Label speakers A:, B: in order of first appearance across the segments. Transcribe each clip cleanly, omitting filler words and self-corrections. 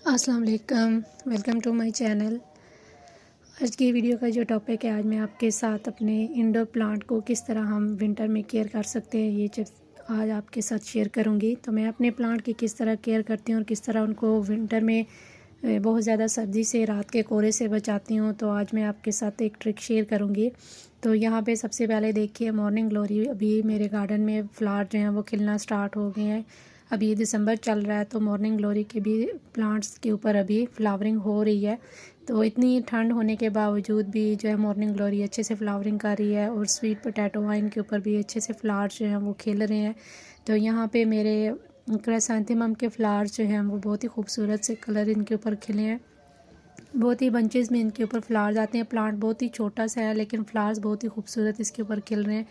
A: अस्सलाम वालेकुम, welcome to my channel. आज की वीडियो का जो टॉपिक है, आज मैं आपके साथ अपने इंडोर प्लांट को किस तरह हम विंटर में केयर कर सकते हैं ये टिप्स आज आपके साथ शेयर करूंगी। तो मैं अपने प्लांट की किस तरह केयर करती हूँ और किस तरह उनको विंटर में बहुत ज़्यादा सर्दी से, रात के कोहरे से बचाती हूँ। तो आज मैं आपके साथ एक ट्रिक शेयर करूँगी। तो यहाँ पे सबसे पहले देखिए, मॉर्निंग ग्लोरी, अभी मेरे गार्डन में फ्लावर जो हैं वो खिलना स्टार्ट हो गए हैं। अभी दिसंबर चल रहा है तो मॉर्निंग ग्लोरी के भी प्लांट्स के ऊपर अभी फ्लावरिंग हो रही है। तो इतनी ठंड होने के बावजूद भी जो है मॉर्निंग ग्लोरी अच्छे से फ्लावरिंग कर रही है और स्वीट पोटैटो वाइन के ऊपर भी अच्छे से फ्लावर्स जो हैं वो खिल रहे हैं। तो यहाँ पे मेरे क्राइसैंथेमम के फ्लावर्स जो हैं वो बहुत ही खूबसूरत से कलर इनके ऊपर खिले हैं। बहुत ही बंचेस में इनके ऊपर फ्लावर्स आते हैं। प्लांट बहुत ही छोटा सा है लेकिन फ्लावर्स बहुत ही खूबसूरत इसके ऊपर खिल रहे हैं।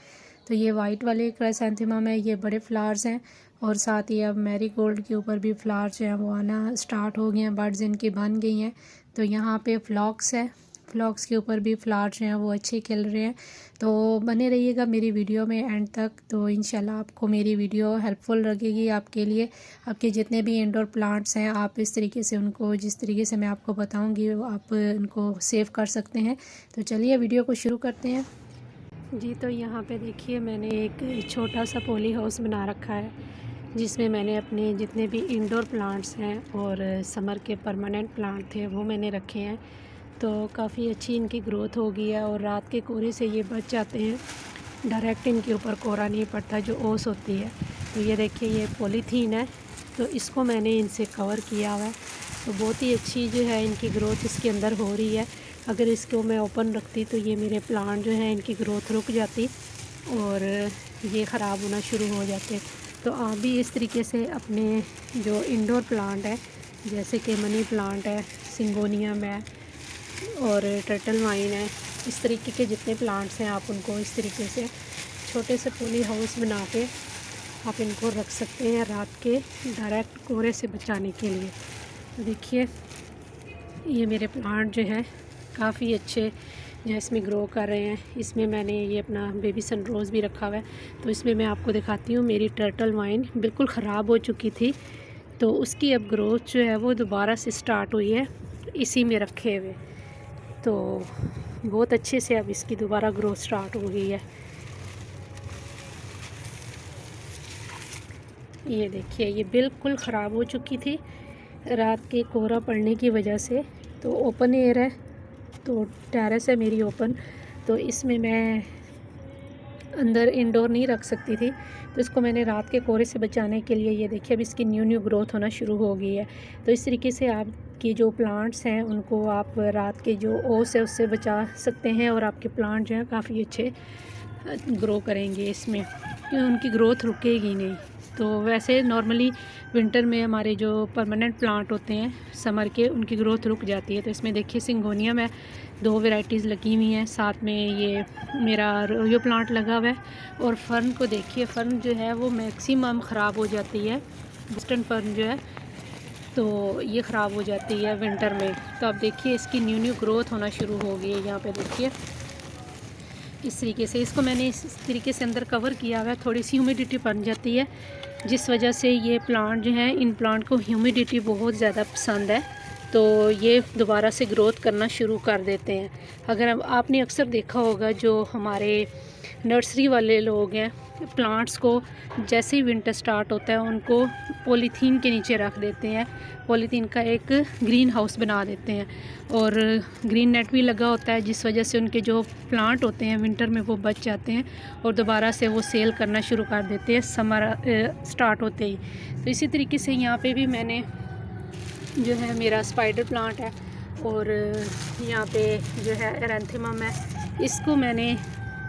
A: तो ये वाइट वाले क्राइसैंथेमम है, ये बड़े फ्लावर्स हैं। और साथ ही अब मैरीगोल्ड के ऊपर भी फ्लावर्स जो हैं वो आना स्टार्ट हो गए हैं, बर्ड्स इनकी बन गई हैं। तो यहाँ पे फ्लॉक्स है, फ्लॉक्स के ऊपर भी फ्लावर्स जो हैं वो अच्छे खिल रहे हैं। तो बने रहिएगा मेरी वीडियो में एंड तक। तो इंशाल्लाह आपको मेरी वीडियो हेल्पफुल लगेगी आपके लिए। आपके जितने भी इंडोर प्लांट्स हैं, आप इस तरीके से उनको, जिस तरीके से मैं आपको बताऊंगी, आप उनको सेव कर सकते हैं। तो चलिए वीडियो को शुरू करते हैं जी। तो यहाँ पे देखिए, मैंने एक छोटा सा पॉली हाउस बना रखा है जिसमें मैंने अपने जितने भी इंडोर प्लांट्स हैं और समर के परमानेंट प्लांट थे वो मैंने रखे हैं। तो काफ़ी अच्छी इनकी ग्रोथ हो गई है और रात के कोहरे से ये बच जाते हैं। डायरेक्ट इनके ऊपर कोहरा नहीं पड़ता जो ओस होती है। तो ये देखिए, ये पॉलीथीन है तो इसको मैंने इनसे कवर किया हुआ है। तो बहुत ही अच्छी जो है इनकी ग्रोथ इसके अंदर हो रही है। अगर इसको मैं ओपन रखती तो ये मेरे प्लांट जो हैं इनकी ग्रोथ रुक जाती और ये ख़राब होना शुरू हो जाते। तो आप भी इस तरीके से अपने जो इंडोर प्लांट है, जैसे कि मनी प्लांट है, सिंगोनियम है और टर्टल वाइन है, इस तरीके के जितने प्लांट्स हैं आप उनको इस तरीके से छोटे से पॉली हाउस बना के आप इनको रख सकते हैं रात के डायरेक्ट कोहरे से बचाने के लिए। देखिए, ये मेरे प्लांट जो हैं काफ़ी अच्छे जो इसमें ग्रो कर रहे हैं। इसमें मैंने ये अपना बेबी सन रोज़ भी रखा हुआ है। तो इसमें मैं आपको दिखाती हूँ, मेरी टर्टल वाइन बिल्कुल ख़राब हो चुकी थी तो उसकी अब ग्रोथ जो है वो दोबारा से स्टार्ट हुई है इसी में रखे हुए। तो बहुत अच्छे से अब इसकी दोबारा ग्रोथ स्टार्ट हो गई है। ये देखिए, ये बिल्कुल ख़राब हो चुकी थी रात के कोहरा पड़ने की वजह से। तो ओपन एयर है, तो टेरेस है मेरी ओपन, तो इसमें मैं अंदर इंडोर नहीं रख सकती थी। तो इसको मैंने रात के कोहरे से बचाने के लिए, ये देखिए, अब इसकी न्यू ग्रोथ होना शुरू हो गई है। तो इस तरीके से आपके जो प्लांट्स हैं उनको आप रात के जो ओस है उससे बचा सकते हैं और आपके प्लांट जो हैं काफ़ी अच्छे ग्रो करेंगे इसमें, उनकी ग्रोथ रुकेगी नहीं। तो वैसे नॉर्मली विंटर में हमारे जो परमानेंट प्लांट होते हैं समर के, उनकी ग्रोथ रुक जाती है। तो इसमें देखिए, सिंगोनियम है, 2 वैरायटीज़ लगी हुई हैं, साथ में ये मेरा रोयो प्लांट लगा हुआ है। और फर्न को देखिए, फर्न जो है वो मैक्सिमम ख़राब हो जाती है, वेस्टर्न फर्न जो है तो ये ख़राब हो जाती है विंटर में। तो अब देखिए, इसकी न्यू ग्रोथ होना शुरू हो गई है। यहाँ पे देखिए, इस तरीके से इसको मैंने इस तरीके से अंदर कवर किया हुआ है। थोड़ी सी ह्यूमिडिटी बन जाती है जिस वजह से ये प्लांट जो हैं, इन प्लांट को ह्यूमिडिटी बहुत ज़्यादा पसंद है, तो ये दोबारा से ग्रोथ करना शुरू कर देते हैं। अगर आपने अक्सर देखा होगा, जो हमारे नर्सरी वाले लोग हैं, प्लांट्स को जैसे ही विंटर स्टार्ट होता है उनको पॉलीथीन के नीचे रख देते हैं, पॉलीथीन का एक ग्रीन हाउस बना देते हैं और ग्रीन नेट भी लगा होता है, जिस वजह से उनके जो प्लांट होते हैं विंटर में वो बच जाते हैं और दोबारा से वो सेल करना शुरू कर देते हैं समर स्टार्ट होते ही। तो इसी तरीके से यहाँ पे भी मैंने जो है, मेरा स्पाइडर प्लांट है और यहाँ पे जो है एरेंथेमम है, इसको मैंने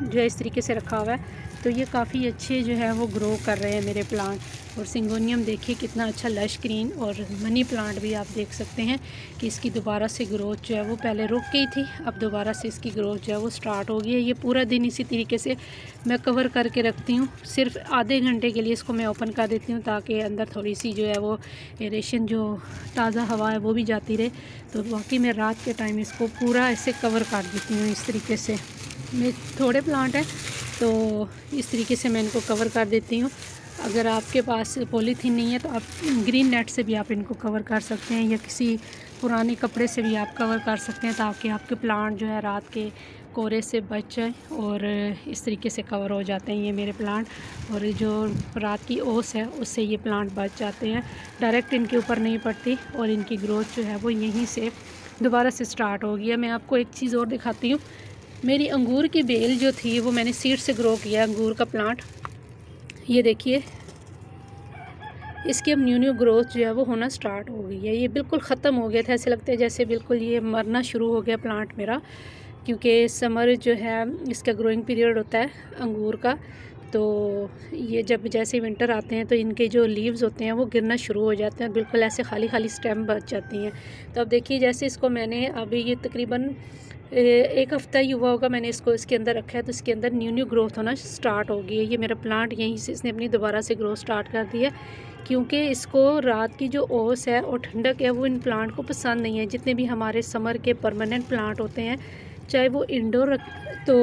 A: जो है इस तरीके से रखा हुआ है। तो ये काफ़ी अच्छे जो है वो ग्रो कर रहे हैं मेरे प्लांट। और सिंगोनियम देखिए कितना अच्छा लश ग्रीन, और मनी प्लांट भी आप देख सकते हैं कि इसकी दोबारा से ग्रोथ जो है वो पहले रुक गई थी, अब दोबारा से इसकी ग्रोथ जो है वो स्टार्ट हो गई है। ये पूरा दिन इसी तरीके से मैं कवर करके रखती हूँ। सिर्फ आधे घंटे के लिए इसको मैं ओपन कर देती हूँ ताकि अंदर थोड़ी सी जो है वो एरेशन, जो ताज़ा हवा है वो भी जाती रहे। तो बाकी मैं रात के टाइम इसको पूरा ऐसे कवर कर देती हूँ इस तरीके से। मेरे थोड़े प्लांट हैं तो इस तरीके से मैं इनको कवर कर देती हूँ अगर आपके पास पॉलीथीन नहीं है तो आप ग्रीन नेट से भी आप इनको कवर कर सकते हैं, या किसी पुराने कपड़े से भी आप कवर कर सकते हैं, ताकि आपके प्लांट जो है रात के कोहरे से बच जाए और इस तरीके से कवर हो जाते हैं ये मेरे प्लांट। और जो रात की ओस है उससे ये प्लांट बच जाते हैं, डायरेक्ट इनके ऊपर नहीं पड़ती और इनकी ग्रोथ जो है वो यहीं से दोबारा से स्टार्ट हो गई है। मैं आपको एक चीज़ और दिखाती हूँ। मेरी अंगूर की बेल जो थी वो मैंने सीड से ग्रो किया अंगूर का प्लांट। ये देखिए, इसकी अब न्यू ग्रोथ जो है वो होना स्टार्ट हो गई है। ये बिल्कुल ख़त्म हो गया था, ऐसे लगता है जैसे बिल्कुल ये मरना शुरू हो गया प्लांट मेरा, क्योंकि समर जो है इसका ग्रोइंग पीरियड होता है अंगूर का। तो ये जब जैसे विंटर आते हैं तो इनके जो लीव्स होते हैं वो गिरना शुरू हो जाते हैं, बिल्कुल ऐसे खाली खाली स्टेम बच जाती हैं। तो अब देखिए, जैसे इसको मैंने अभी ये तकरीबन एक हफ़्ता ही हुआ होगा मैंने इसको इसके अंदर रखा है, तो इसके अंदर न्यू ग्रोथ होना स्टार्ट हो गई है। ये मेरा प्लांट यहीं से इसने अपनी दोबारा से ग्रोथ स्टार्ट कर दी है, क्योंकि इसको रात की जो ओस है और ठंडक है वो इन प्लांट को पसंद नहीं है। जितने भी हमारे समर के परमानेंट प्लांट होते हैं, चाहे वो इंडोर तो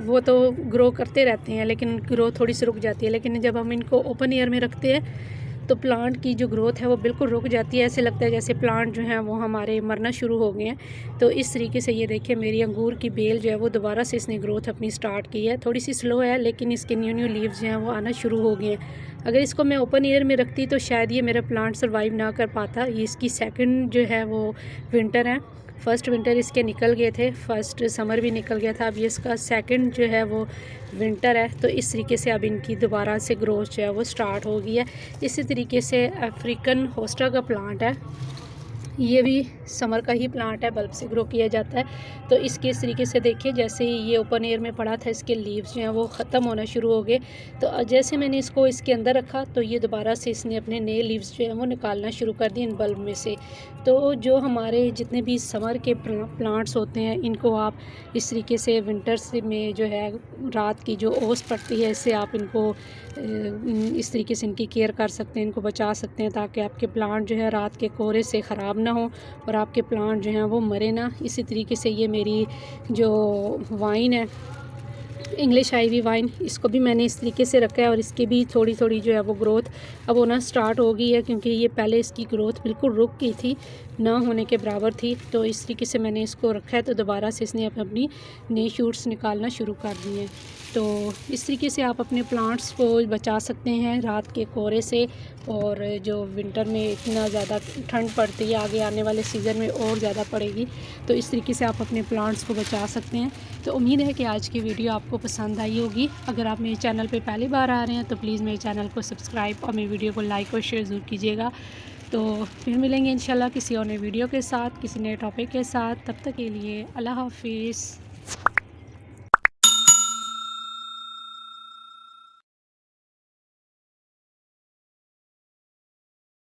A: वो तो ग्रो करते रहते हैं, लेकिन ग्रोथ थोड़ी सी रुक जाती है। लेकिन जब हम इनको ओपन एयर में रखते हैं तो प्लांट की जो ग्रोथ है वो बिल्कुल रुक जाती है, ऐसे लगता है जैसे प्लांट जो हैं वो हमारे मरना शुरू हो गए हैं। तो इस तरीके से ये देखिए, मेरी अंगूर की बेल जो है वो दोबारा से इसने ग्रोथ अपनी स्टार्ट की है। थोड़ी सी स्लो है, लेकिन इसके न्यू लीव्स जो हैं वो आना शुरू हो गए हैं। अगर इसको मैं ओपन एयर में रखती तो शायद ये मेरा प्लांट सर्वाइव ना कर पाता। ये इसकी सेकंड जो है वो विंटर है। फर्स्ट विंटर इसके निकल गए थे, फर्स्ट समर भी निकल गया था, अब ये इसका सेकंड जो है वो विंटर है। तो इस तरीके से अब इनकी दोबारा से ग्रोथ जो है वो स्टार्ट हो गई है। इसी तरीके से अफ्रीकन होस्टा का प्लांट है, ये भी समर का ही प्लांट है, बल्ब से ग्रो किया जाता है। तो इसके इस तरीके से देखिए, जैसे ही ये ओपन एयर में पड़ा था इसके लीव्स जो हैं वो ख़त्म होना शुरू हो गए। तो जैसे मैंने इसको इसके अंदर रखा तो ये दोबारा से इसने अपने नए लीव्स जो हैं वो निकालना शुरू कर दिए इन बल्ब में से। तो जो हमारे जितने भी समर के प्लांट्स होते हैं, इनको आप इस तरीके से विंटर्स में जो है रात की जो ओस पड़ती है, इससे आप इनको इस तरीके से इनकी केयर कर सकते हैं, इनको बचा सकते हैं, ताकि आपके प्लांट जो है रात के कोहरे से ख़राब ना हो और आपके प्लांट जो हैं वो मरे ना। इसी तरीके से ये मेरी जो वाइन है, इंग्लिश आईवी वाइन, इसको भी मैंने इस तरीके से रखा है और इसकी भी थोड़ी थोड़ी जो है वो ग्रोथ अब होना स्टार्ट हो गई है, क्योंकि ये पहले इसकी ग्रोथ बिल्कुल रुक गई थी, ना होने के बराबर थी। तो इस तरीके से मैंने इसको रखा है, तो दोबारा से इसने अपनी नई शूट्स निकालना शुरू कर दिए हैं। तो इस तरीके से आप अपने प्लांट्स को बचा सकते हैं रात के कोहरे से। और जो विंटर में इतना ज़्यादा ठंड पड़ती है, आगे आने वाले सीज़न में और ज़्यादा पड़ेगी, तो इस तरीके से आप अपने प्लांट्स को बचा सकते हैं। तो उम्मीद है कि आज की वीडियो आपको पसंद आई होगी। अगर आप मेरे चैनल पे पहली बार आ रहे हैं तो प्लीज़ मेरे चैनल को सब्सक्राइब और मेरी वीडियो को लाइक और शेयर ज़रूर कीजिएगा। तो फिर मिलेंगे इंशाल्लाह किसी और नए वीडियो के साथ, किसी नए टॉपिक के साथ। तब तक के लिए अल्लाह हाफिज़।